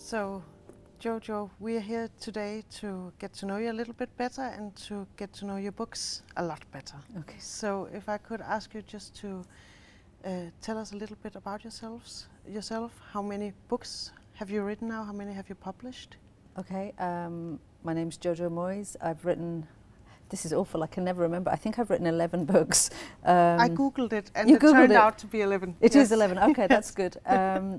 So, Jojo, we are here today to get to know you a little bit better and to get to know your books a lot better. Okay. So, if I could ask you just to tell us a little bit about yourself. How many books have you written now? How many have you published? Okay. My name's Jojo Moyes. I've written. This is awful. I can never remember. I think I've written 11 books. I googled it, and you it turned Googled it. out to be 11. It Yes. is 11. Okay, that's good.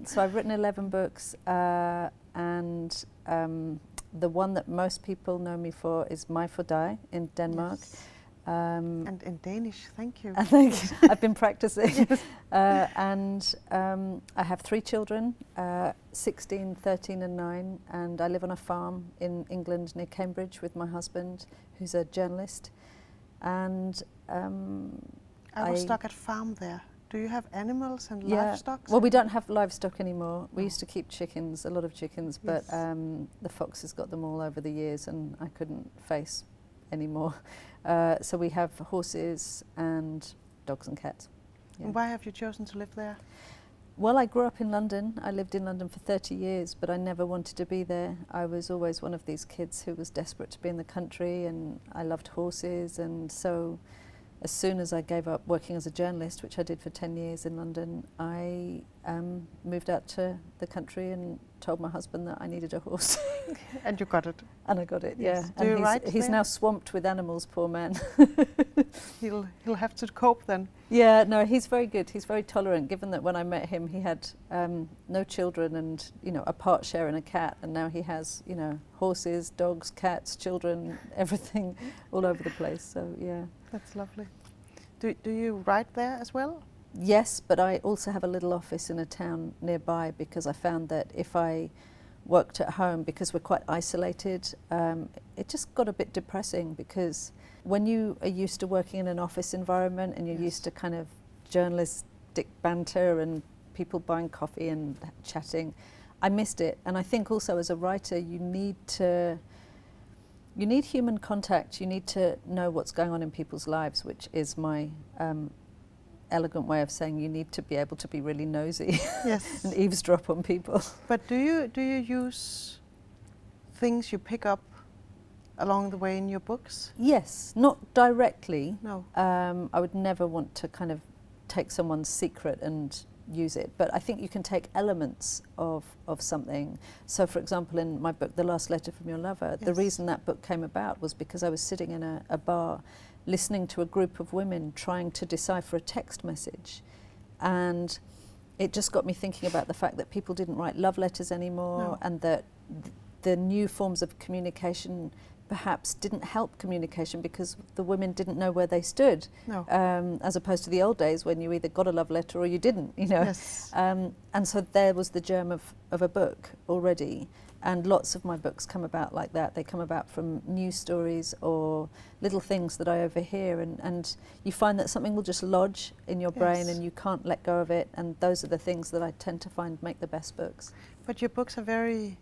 So I've written 11 books, and the one that most people know me for is My for Die in Denmark. Yes. And in Danish, thank you. I think I've been practicing. I have 3 children, 16, 13 and 9, and I live on a farm in England near Cambridge with my husband, who's a journalist. And I was stuck at farm there. Do you have animals and yeah. livestock? Well, we don't have livestock anymore. We used to keep chickens, a lot of chickens, but Yes. the foxes got them all over the years and I couldn't face anymore. So we have horses and dogs and cats. Yeah. And why have you chosen to live there? Well, I grew up in London. I lived in London for 30 years, but I never wanted to be there. I was always one of these kids who was desperate to be in the country, and I loved horses. And so as soon as I gave up working as a journalist, which I did for 10 years in London, I moved out to the country and told my husband that I needed a horse. And you got it. And I got it, Yes. yeah. Do you And write he's there? now swamped with animals, poor man. He'll have to cope then. Yeah, no, he's very good. He's very tolerant, given that when I met him, he had no children and, a part share in a cat. And now he has, horses, dogs, cats, children, everything all over the place. So, yeah. That's lovely. Do you write there as well? Yes, but I also have a little office in a town nearby because I found that if I worked at home, because we're quite isolated, it just got a bit depressing, because when you are used to working in an office environment and you're Yes. used to kind of journalistic banter and people buying coffee and chatting, I missed it. And I think also as a writer you need human contact. You need to know what's going on in people's lives, which is my elegant way of saying you need to be able to be really nosy. Yes. And eavesdrop on people. But do you use things you pick up along the way in your books? Yes, not directly. No. I would never want to kind of take someone's secret and use it, but I think you can take elements of something. So for example, in my book, The Last Letter from Your Lover, the Yes. reason that book came about was because I was sitting in a bar listening to a group of women trying to decipher a text message, and it just got me thinking about the fact that people didn't write love letters anymore. No. And that the new forms of communication perhaps didn't help communication because the women didn't know where they stood. No. As opposed to the old days when you either got a love letter or you didn't, Yes. And so there was the germ of a book already. And lots of my books come about like that. They come about from news stories or little things that I overhear, and you find that something will just lodge in your brain Yes. and you can't let go of it, and those are the things that I tend to find make the best books. But your books are very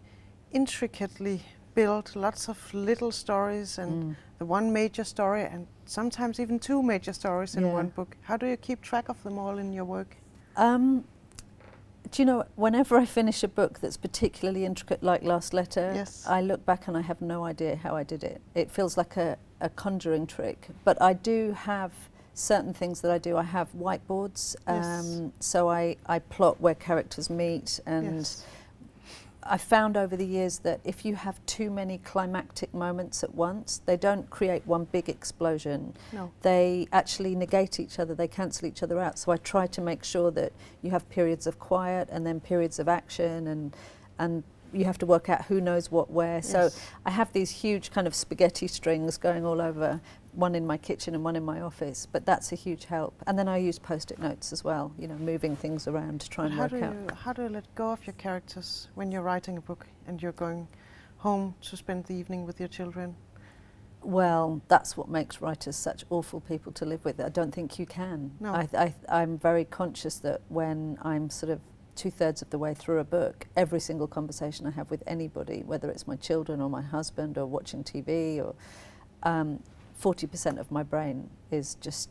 intricately built, lots of little stories and the one major story, and sometimes even 2 major stories in Yeah. one book. How do you keep track of them all in your work? Do you know, whenever I finish a book that's particularly intricate, like Last Letter, Yes. I look back and I have no idea how I did it. It feels like a conjuring trick. But I do have certain things that I do. I have whiteboards, Yes. so I plot where characters meet. And Yes. I found over the years that if you have too many climactic moments at once, they don't create one big explosion. No. They actually negate each other, they cancel each other out. So I try to make sure that you have periods of quiet and then periods of action, and you have to work out who knows what where. Yes. So I have these huge kind of spaghetti strings going all over, one in my kitchen and one in my office, but that's a huge help. And then I use post-it notes as well, moving things around to try and work out. How do you let go of your characters when you're writing a book and you're going home to spend the evening with your children? Well, that's what makes writers such awful people to live with. I don't think you can. No. I'm very conscious that when I'm sort of 2/3 of the way through a book, every single conversation I have with anybody, whether it's my children or my husband or watching TV, or 40% of my brain is just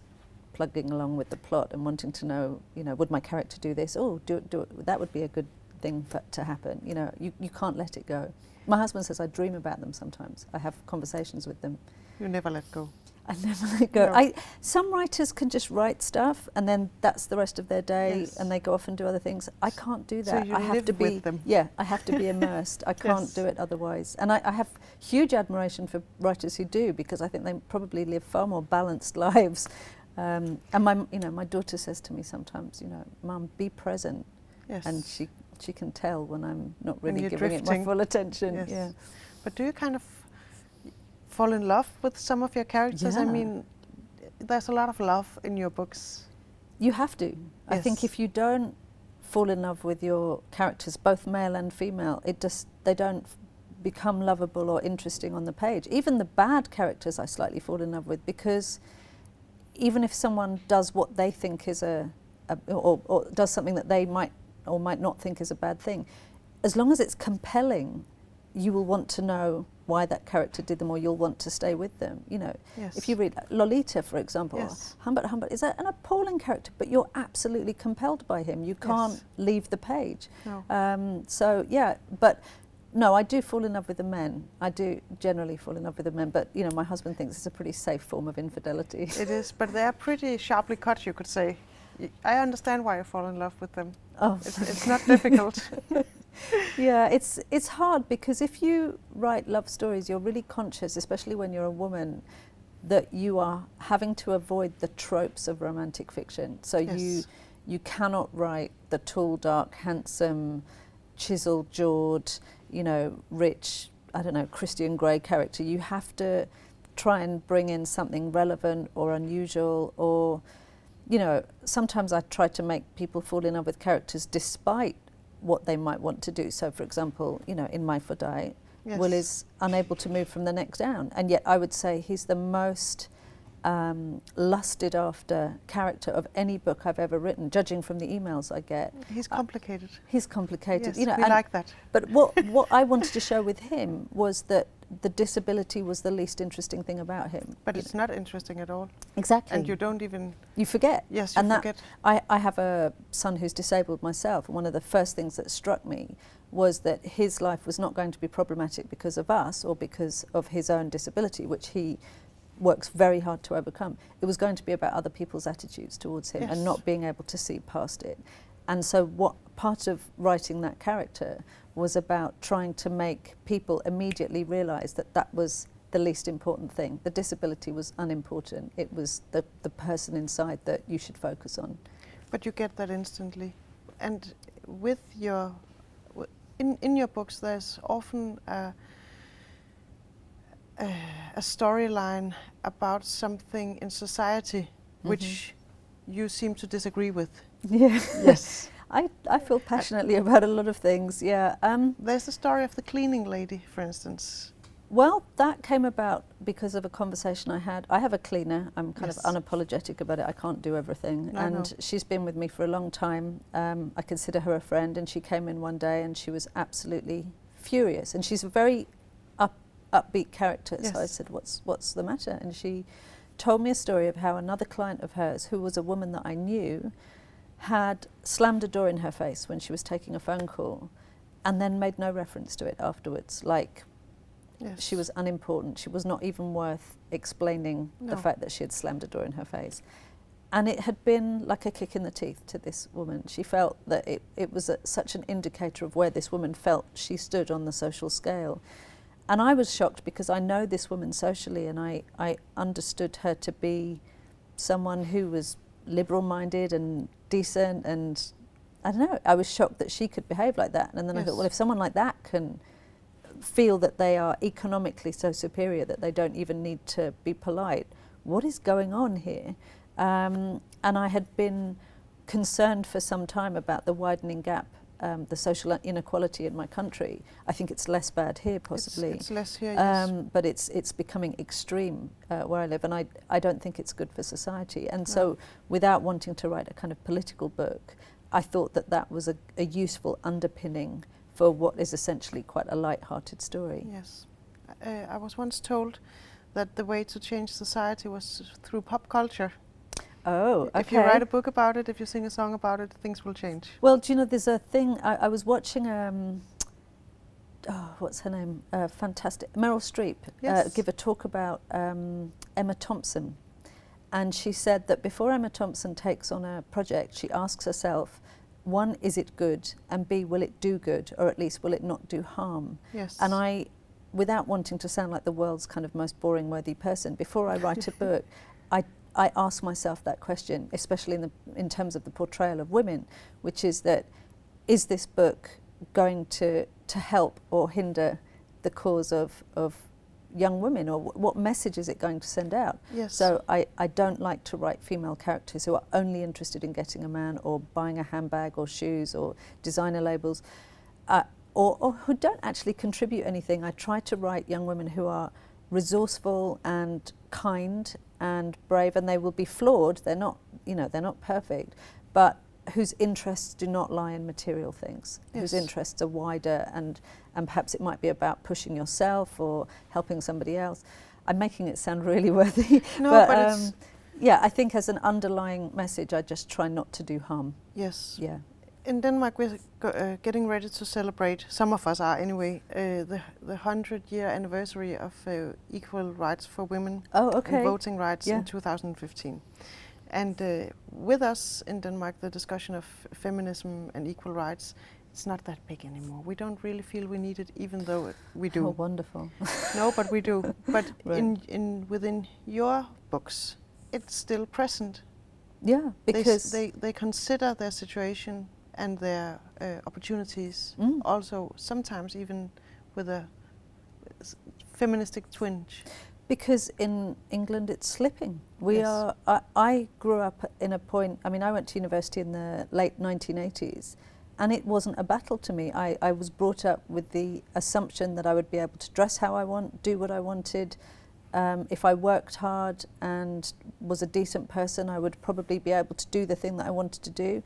plugging along with the plot and wanting to know, would my character do this? Oh, do it. That would be a good thing to happen. You know, you can't let it go. My husband says I dream about them sometimes. I have conversations with them. You never let go. I never let go. No. Some writers can just write stuff and then that's the rest of their day, Yes. and they go off and do other things. I can't do that. So you I have live to be with them. Yeah, I have to be immersed. I can't Yes. do it otherwise. And I have huge admiration for writers who do, because I think they probably live far more balanced lives. And my daughter says to me sometimes, Mum, be present. Yes. And she can tell when I'm not When really you're giving it my drifting. full attention. Yes. Yeah. But do you kind of fall in love with some of your characters? I Yeah. mean, there's a lot of love in your books. You have to. I think Yes. if you don't fall in love with your characters, both male and female, they don't become lovable or interesting on the page. Even the bad characters I slightly fall in love with, because even if someone does what they think is or does something that they might or might not think is a bad thing, as long as it's compelling, you will want to know why that character did them, or you'll want to stay with them. Yes. If you read Lolita, for example, Yes. Humbert is an appalling character, but you're absolutely compelled by him. You can't Yes. leave the page. No. So yeah, but no, I do fall in love with the men. I do generally fall in love with the men, but my husband thinks it's a pretty safe form of infidelity. It is, but they're pretty sharply cut, you could say. I understand why you fall in love with them. Oh, It's not difficult. yeah, it's hard, because if you write love stories, you're really conscious, especially when you're a woman, that you are having to avoid the tropes of romantic fiction. So Yes. you cannot write the tall, dark, handsome, chiseled-jawed, rich, Christian Grey character. You have to try and bring in something relevant or unusual, or sometimes I try to make people fall in love with characters despite what they might want to do. So, for example, in My For Die, Yes. Will is unable to move from the neck down, and yet I would say he's the most lusted after character of any book I've ever written, judging from the emails I get. He's complicated. He's complicated. Yes, we and- like that. But what I wanted to show with him was that the disability was the least interesting thing about him. But it's not interesting at all. Exactly. And you don't even... You forget. Yes, you and forget. I have a son who's disabled myself, and one of the first things that struck me was that his life was not going to be problematic because of us or because of his own disability, which he works very hard to overcome. It was going to be about other people's attitudes towards him Yes. and not being able to see past it. And so what part of writing that character was about trying to make people immediately realise that that was the least important thing. The disability was unimportant. It was the person inside that you should focus on. But you get that instantly. And with your... In your books, there's often a storyline about something in society which you seem to disagree with. Yeah. Yes. I feel passionately about a lot of things, yeah. There's the story of the cleaning lady, for instance. Well, that came about because of a conversation I had. I have a cleaner. I'm kind Yes. of unapologetic about it. I can't do everything. No, and no. she's been with me for a long time. I consider her a friend, and she came in one day and she was absolutely furious. And she's a very upbeat character. Yes. So I said, what's the matter? And she told me a story of how another client of hers, who was a woman that I knew, had slammed a door in her face when she was taking a phone call, and then made no reference to it afterwards, like Yes. she was unimportant. She was not even worth explaining the No. fact that she had slammed a door in her face. And it had been like a kick in the teeth to this woman. She felt that it was such an indicator of where this woman felt she stood on the social scale. And I was shocked because I know this woman socially, and I understood her to be someone who was liberal-minded and decent, and I don't know, I was shocked that she could behave like that. And then I Yes. thought, well, if someone like that can feel that they are economically so superior that they don't even need to be polite, what is going on here? And I had been concerned for some time about the widening gap, the social inequality in my country. I think it's less bad here, possibly. It's less here, yes. But it's becoming extreme where I live, and I don't think it's good for society. And No. so, without wanting to write a kind of political book, I thought that that was a useful underpinning for what is essentially quite a light-hearted story. Yes. I was once told that the way to change society was through pop culture. Oh, okay. If you write a book about it, if you sing a song about it, things will change. Well, do you know, there's a thing, I was watching, what's her name? Fantastic. Meryl Streep Yes. give a talk about Emma Thompson. And she said that before Emma Thompson takes on a project, she asks herself, one, is it good? And B, will it do good? Or at least will it not do harm? Yes. And I, without wanting to sound like the world's kind of most boring, worthy person, before I write a book, I ask myself that question, especially in terms of the portrayal of women, which is that, is this book going to help or hinder the cause of young women, or what message is it going to send out? Yes. So I don't like to write female characters who are only interested in getting a man or buying a handbag or shoes or designer labels, or who don't actually contribute anything. I try to write young women who are resourceful and kind and brave, and they will be flawed. They're not, they're not perfect, but whose interests do not lie in material things, yes. whose interests are wider, and perhaps it might be about pushing yourself or helping somebody else. I'm making it sound really worthy. No, but it's yeah, I think as an underlying message, I just try not to do harm. Yes. Yeah. In Denmark, we're getting ready to celebrate, some of us are anyway, the 100-year anniversary of equal rights for women and voting rights in 2015. And with us in Denmark, the discussion of feminism and equal rights, it's not that big anymore. We don't really feel we need it, even though we do. Oh, wonderful. No, but we do. But right. within your books, it's still present. Yeah, because they consider their situation and their opportunities, also sometimes even with a feministic twinge. Because in England it's slipping. I grew up in a point, I went to university in the late 1980s, and it wasn't a battle to me. I was brought up with the assumption that I would be able to dress how I want, do what I wanted. If I worked hard and was a decent person, I would probably be able to do the thing that I wanted to do.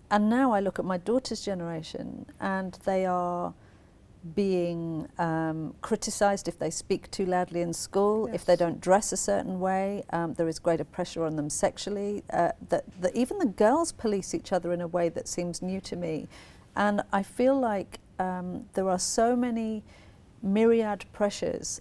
And now I look at my daughter's generation, and they are being criticised if they speak too loudly in school, if they don't dress a certain way. There is greater pressure on them sexually. Even the girls police each other in a way that seems new to me. And I feel like there are so many myriad pressures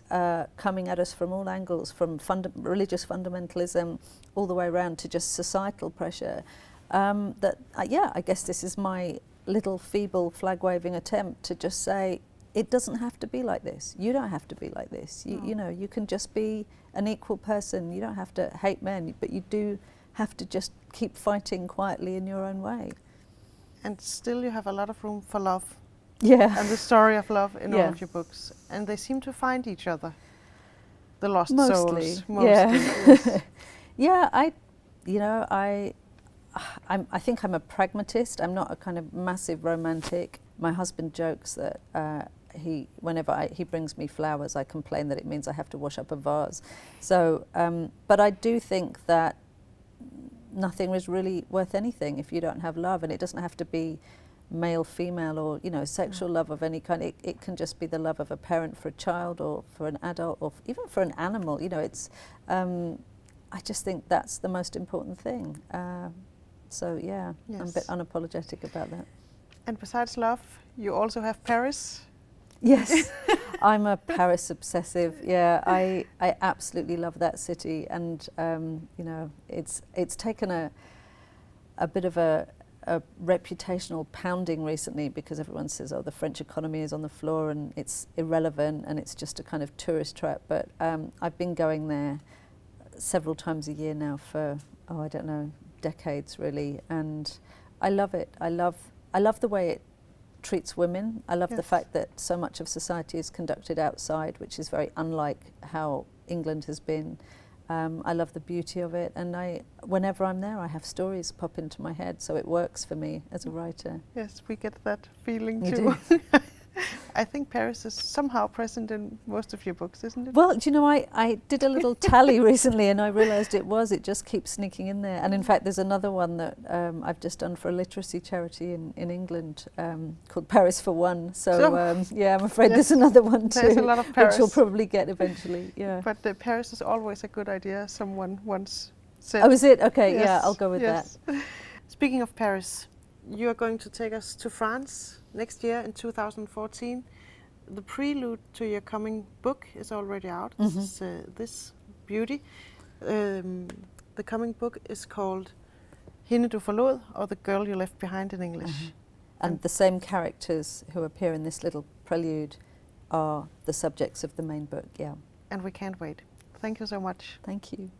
coming at us from all angles, from religious fundamentalism all the way around to just societal pressure. I guess this is my little feeble flag-waving attempt to just say, it doesn't have to be like this. You don't have to be like this. You can just be an equal person. You don't have to hate men, but you do have to just keep fighting quietly in your own way. And still you have a lot of room for love. Yeah. And the story of love in all of your books. And they seem to find each other. The lost souls. Mostly. Yes. Yeah, I think I'm a pragmatist. I'm not a kind of massive romantic. My husband jokes that whenever he brings me flowers, I complain that it means I have to wash up a vase. So, but I do think that nothing is really worth anything if you don't have love, and it doesn't have to be male, female, or sexual love of any kind. It can just be the love of a parent for a child, or for an adult, or even for an animal. It's. I just think that's the most important thing. So I'm a bit unapologetic about that. And besides love, you also have Paris. Yes, I'm a Paris obsessive. Yeah, I absolutely love that city, and it's taken a bit of a reputational pounding recently, because everyone says, oh, the French economy is on the floor and it's irrelevant and it's just a kind of tourist trap. But I've been going there several times a year now for, I don't know, decades really, and I love it. I love the way it treats women. I love the fact that so much of society is conducted outside, which is very unlike how England has been. I love the beauty of it, and whenever I'm there, I have stories pop into my head, so it works for me as a writer. Yes, we get that feeling You too. I think Paris is somehow present in most of your books, isn't it? Well, do you know, I did a little tally recently, and I realised it just keeps sneaking in there. And in fact, there's another one that I've just done for a literacy charity in England called Paris for One. So I'm afraid there's another one too, there's a lot of Paris, which you'll probably get eventually. Yeah. But Paris is always a good idea. Someone once said. Oh, is it? Okay, Yes, yeah, I'll go with yes. that. Speaking of Paris, you are going to take us to France next year in 2014. The prelude to your coming book is already out. This is This Beauty. The coming book is called Hende du forlod, or The Girl You Left Behind in English. And the same characters who appear in this little prelude are the subjects of the main book, yeah. And we can't wait. Thank you so much. Thank you.